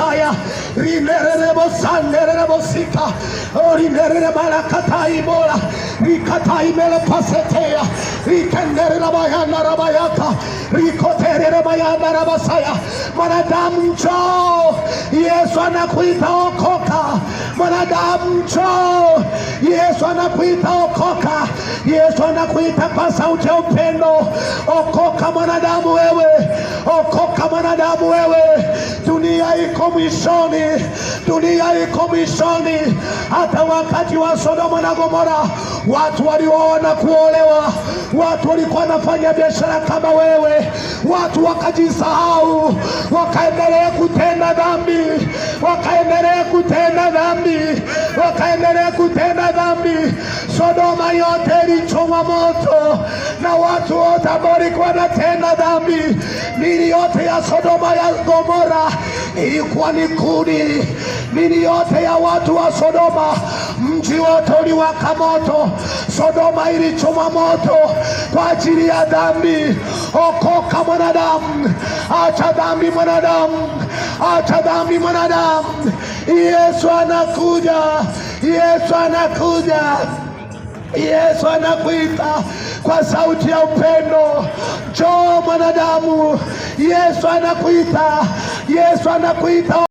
Kataya, Rinerebo Sanerebo Sika, Orinereba Katai Bola, Rikatai Mela Pasetea, Rikendereba Bayana Rabayaka, Rikotere Bayana Rabasaya, Mwanadamu njoo, Yesu anakuita okoka. Mwanadamu njoo, Yesu anakuita okoka. Yesu anakuita kwa sauti ya upendo. Okoka mwanadamu wewe, okoka mwanadamu wewe. Dunia iko mwishoni, dunia iko mwishoni. Hata wakati wa Sodoma na Gomora watu walioona kuolewa, watu walikuwa wanafanya biashara kama wewe, watu wakajisahau, wakaendelea kutenda dhambi, wakaendelea kutenda dhambi, wakaendelea kutenda dhambi. Sodoma yote ilichomwa moto na watu wote ambao walikuwa wanatenda dhambi. Mili yote ya Sodoma ya Gomora ilikuwa ni kuni. Mili yote ya watu wa Sodoma, mji wote uliwaka moto. Sodoma ilichomwa moto kwa ajili ya dhambi. Okoka mwanadamu, acha dhambi mwanadamu, acha dhambi mwanadamu. Yesu anakuja, Yesu anakuja. Yesu anakuita kwa sauti ya upendo. Njoo mwanadamu, Yesu anakuita, Yesu anakuita.